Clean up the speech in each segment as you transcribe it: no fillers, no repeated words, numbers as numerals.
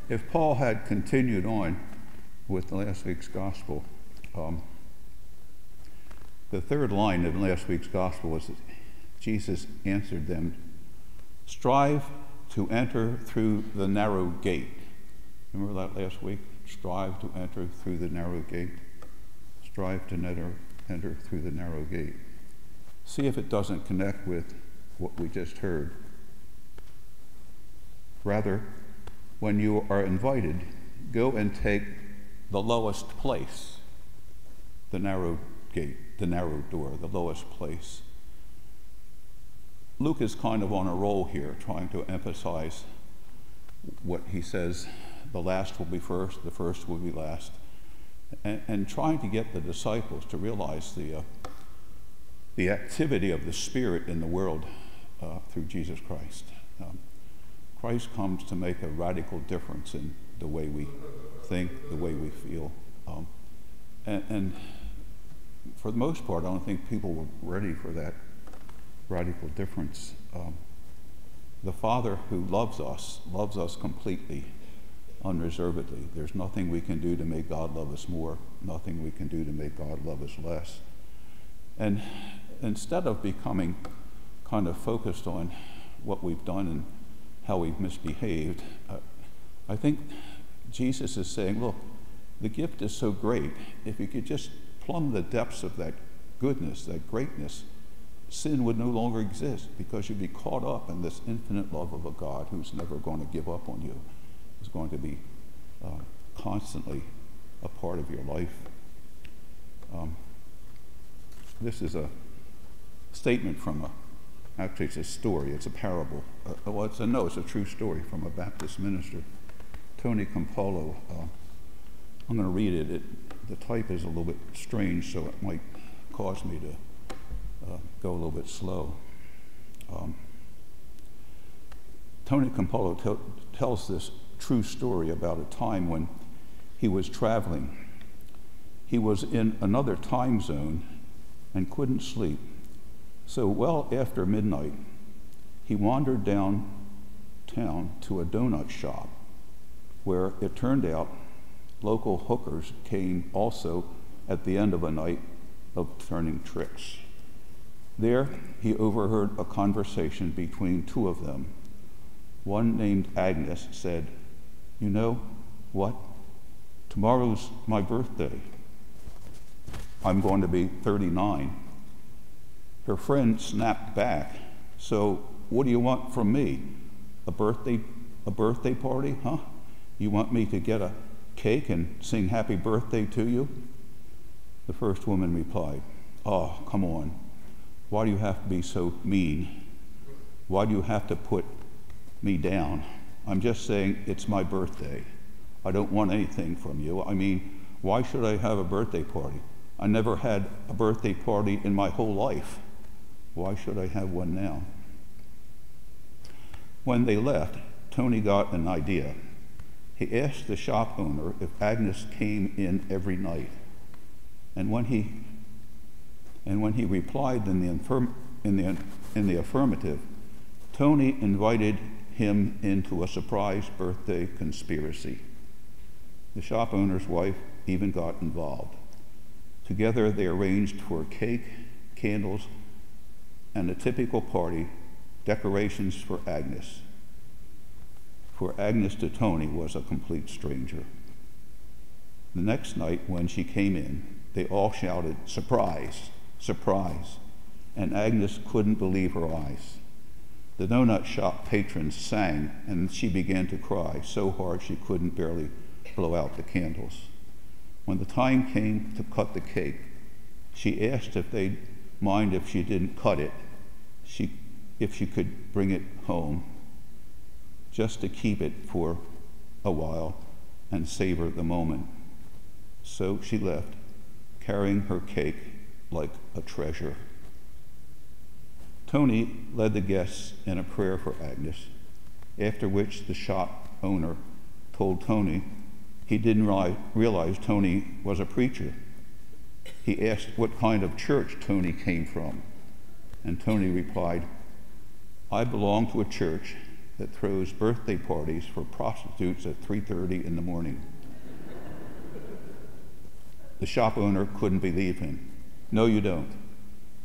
If Paul had continued on with last week's gospel, the third line of last week's gospel was that Jesus answered them, strive to enter through the narrow gate. Remember that last week? Strive to enter through the narrow gate. Strive to enter through the narrow gate. See if it doesn't connect with what we just heard. Rather, when you are invited, go and take the lowest place, the narrow gate, the narrow door, the lowest place. Luke is kind of on a roll here, trying to emphasize what he says, the last will be first, the first will be last, and trying to get the disciples to realize the activity of the Spirit in the world through Jesus Christ. Christ comes to make a radical difference in the way we think, the way we feel. And for the most part, I don't think people were ready for that radical difference. The Father who loves us completely, unreservedly. There's nothing we can do to make God love us more, nothing we can do to make God love us less. And instead of becoming kind of focused on what we've done and how we've misbehaved, I think Jesus is saying, look, the gift is so great. If you could just plumb the depths of that goodness, that greatness, sin would no longer exist, because you'd be caught up in this infinite love of a God who's never going to give up on you, who's going to be constantly a part of your life. This is a statement from actually it's a story, it's a parable. It's a true story from a Baptist minister, Tony Campolo. I'm going to read it. The type is a little bit strange, so it might cause me to go a little bit slow. Tony Campolo tells this true story about a time when he was traveling. He was in another time zone and couldn't sleep. So well after midnight, he wandered downtown to a donut shop where it turned out local hookers came also at the end of a night of turning tricks. There, he overheard a conversation between two of them. One named Agnes said, "You know what? Tomorrow's my birthday. I'm going to be 39. Her friend snapped back, "So what do you want from me? A birthday party, huh? You want me to get a cake and sing happy birthday to you?" The first woman replied, "Oh, come on. Why do you have to be so mean? Why do you have to put me down? I'm just saying it's my birthday. I don't want anything from you. I mean, why should I have a birthday party? I never had a birthday party in my whole life. Why should I have one now?" When they left, Tony got an idea. He asked the shop owner if Agnes came in every night. And when he replied in the affirmative, Tony invited him into a surprise birthday conspiracy. The shop owner's wife even got involved. Together they arranged for cake, candles, and a typical party, decorations for Agnes. For Agnes to Tony was a complete stranger. The next night when she came in, they all shouted, "Surprise, surprise," and Agnes couldn't believe her eyes. The donut shop patrons sang, and she began to cry so hard she couldn't barely blow out the candles. When the time came to cut the cake, she asked if they'd mind if she didn't cut it, if she could bring it home, just to keep it for a while and savor the moment. So she left, carrying her cake like a treasure. Tony led the guests in a prayer for Agnes, after which the shop owner told Tony he didn't realize Tony was a preacher. He asked what kind of church Tony came from, and Tony replied, "I belong to a church that throws birthday parties for prostitutes at 3:30 in the morning. The shop owner couldn't believe him. No, you don't.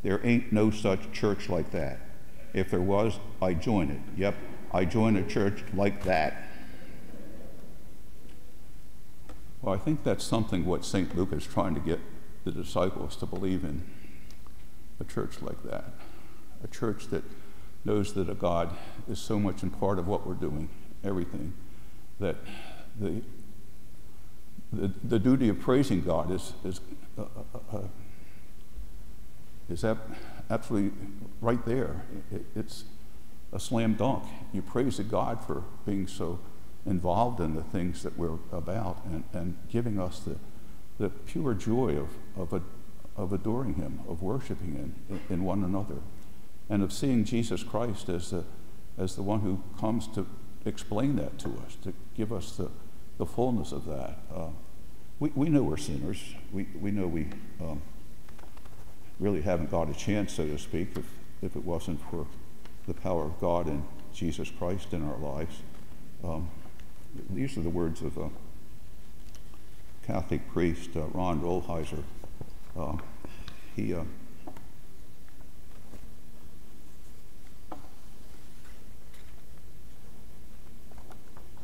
There ain't no such church like that. If there was, I'd join it. Yep, I'd join a church like that. Well, I think that's something what St. Luke is trying to get the disciples to believe in. A church like that. A church that knows that a God is so much in part of what we're doing, everything, that the duty of praising God is absolutely right there. It's a slam dunk. You praise God for being so involved in the things that we're about and giving us the pure joy of adoring Him, of worshiping Him in one another, and of seeing Jesus Christ as the one who comes to explain that to us, to give us the fullness of that. We know we're sinners. We know we really haven't got a chance, so to speak, if it wasn't for the power of God and Jesus Christ in our lives. These are the words of a Catholic priest, Ron Rolheiser.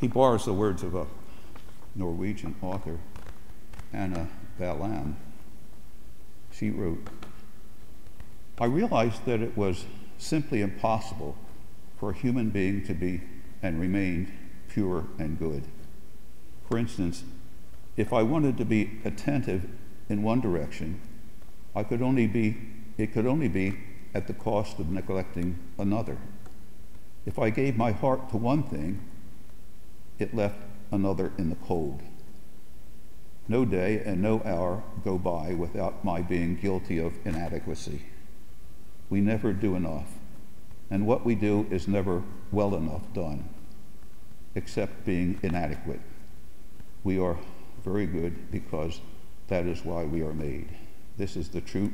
He borrows the words of a Norwegian author, Anna Ballam. She wrote, "I realized that it was simply impossible for a human being to be and remain pure and good. For instance, if I wanted to be attentive in one direction, it could only be at the cost of neglecting another. If I gave my heart to one thing, it left another in the cold. No day and no hour go by without my being guilty of inadequacy. We never do enough, and what we do is never well enough done, except being inadequate. We are very good because that is why we are made. This is true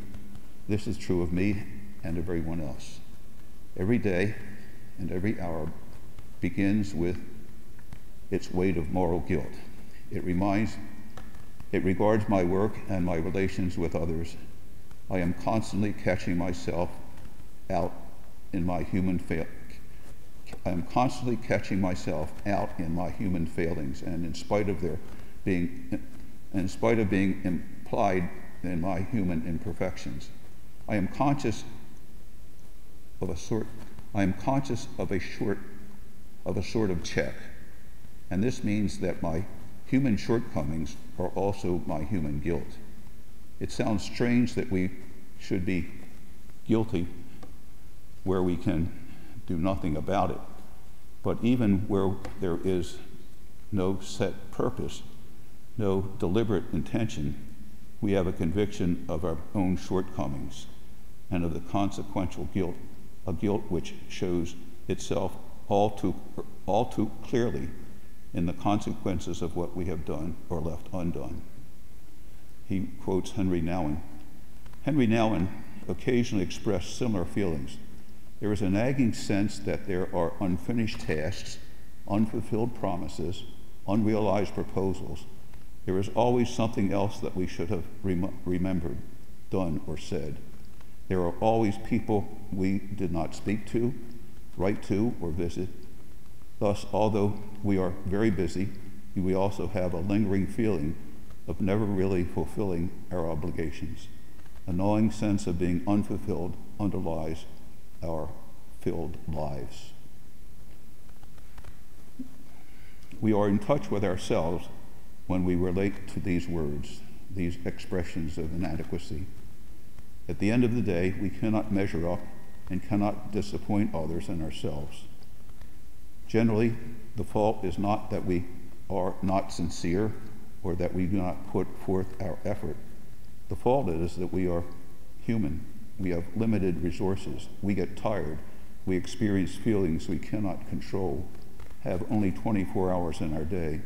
of me and of everyone else. Every day and every hour begins with its weight of moral guilt. It regards my work and my relations with others. I am constantly catching myself out in my human failings, and in spite of being implied in my human imperfections. I am conscious of a sort of check, and this means that my human shortcomings are also my human guilt. It sounds strange that we should be guilty where we can do nothing about it, but even where there is no set purpose, no deliberate intention, we have a conviction of our own shortcomings and of the consequential guilt, a guilt which shows itself all too clearly in the consequences of what we have done or left undone." He quotes Henry Nouwen. Henry Nouwen occasionally expressed similar feelings. There is a nagging sense that there are unfinished tasks, unfulfilled promises, unrealized proposals. There is always something else that we should have remembered, done, or said. There are always people we did not speak to, write to, or visit. Thus, although we are very busy, we also have a lingering feeling of never really fulfilling our obligations. A gnawing sense of being unfulfilled underlies our filled lives. We are in touch with ourselves when we relate to these words, these expressions of inadequacy. At the end of the day, we cannot measure up and cannot disappoint others and ourselves. Generally, the fault is not that we are not sincere or that we do not put forth our effort. The fault is that we are human. We have limited resources. We get tired. We experience feelings we cannot control, have only 24 hours in our day,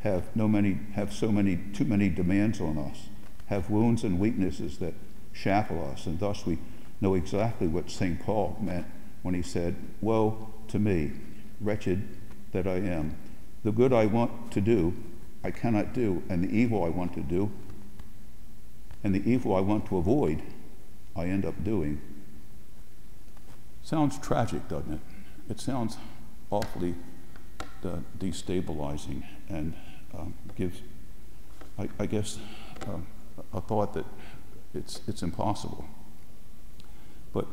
have too many demands on us, have wounds and weaknesses that shackle us, and thus we know exactly what St. Paul meant when he said, "Woe to me, wretched that I am. The good I want to do, I cannot do, and the evil I want to do, and the evil I want to avoid, I end up doing. Sounds tragic, doesn't it? It sounds awfully destabilizing, and gives, I guess, a thought that it's impossible. But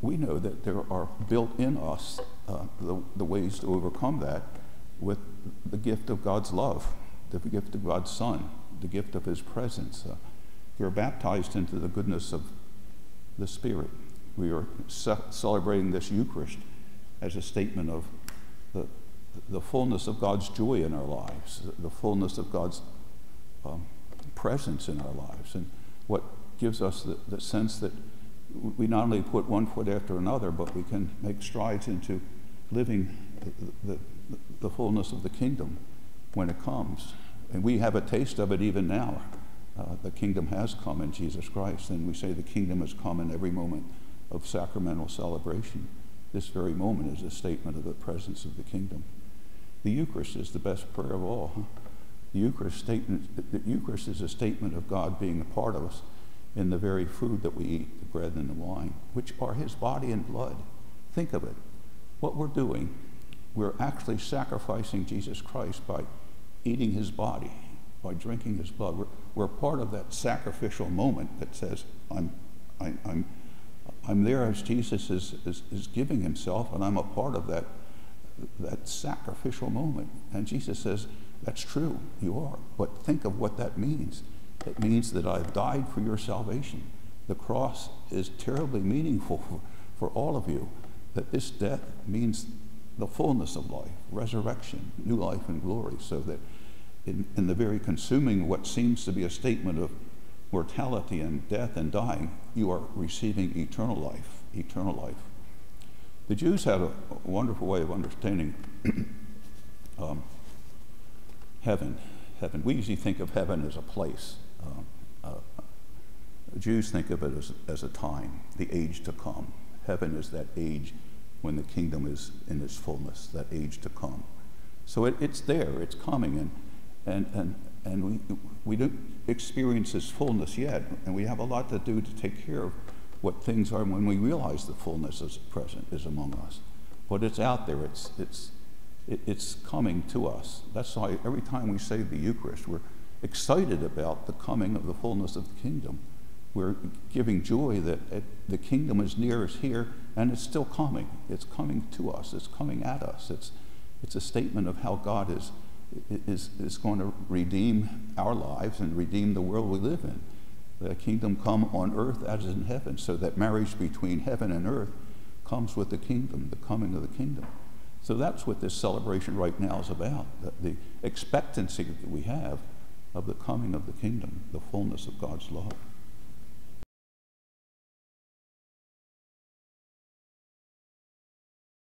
we know that there are built in us the ways to overcome that with the gift of God's love, the gift of God's Son, the gift of His presence. You're baptized into the goodness of the Spirit. We are celebrating this Eucharist as a statement of the fullness of God's joy in our lives, the fullness of God's presence in our lives, and what gives us the sense that we not only put one foot after another, but we can make strides into living the fullness of the kingdom when it comes. And we have a taste of it even now. The kingdom has come in Jesus Christ, and we say the kingdom has come in every moment of sacramental celebration. This very moment is a statement of the presence of the kingdom. The Eucharist is the best prayer of all. Huh? The Eucharist is a statement of God being a part of us in the very food that we eat, the bread and the wine, which are His body and blood. Think of it. What we're doing, we're actually sacrificing Jesus Christ by eating His body, by drinking His blood. We're part of that sacrificial moment that says, I'm there as Jesus is giving Himself, and I'm a part of that sacrificial moment. And Jesus says, that's true, you are. But think of what that means. It means that I've died for your salvation. The cross is terribly meaningful for all of you, that this death means the fullness of life, resurrection, new life and glory, so that in the very consuming what seems to be a statement of mortality and death and dying, you are receiving eternal life, eternal life. The Jews had a wonderful way of understanding heaven. We usually think of heaven as a place. Jews think of it as a time, the age to come. Heaven is that age when the kingdom is in its fullness, that age to come. So it's there, it's coming, and we don't experience its fullness yet, and we have a lot to do to take care of what things are when we realize the fullness is present, is among us. But it's out there, it's coming to us. That's why every time we say the Eucharist, we're excited about the coming of the fullness of the kingdom. We're giving joy that the kingdom is near us here, and it's still coming. It's coming to us. It's coming at us. It's a statement of how God is going to redeem our lives and redeem the world we live in. The kingdom come on earth as in heaven, so that marriage between heaven and earth comes with the kingdom, the coming of the kingdom. So that's what this celebration right now is about, the expectancy that we have of the coming of the kingdom, the fullness of God's love.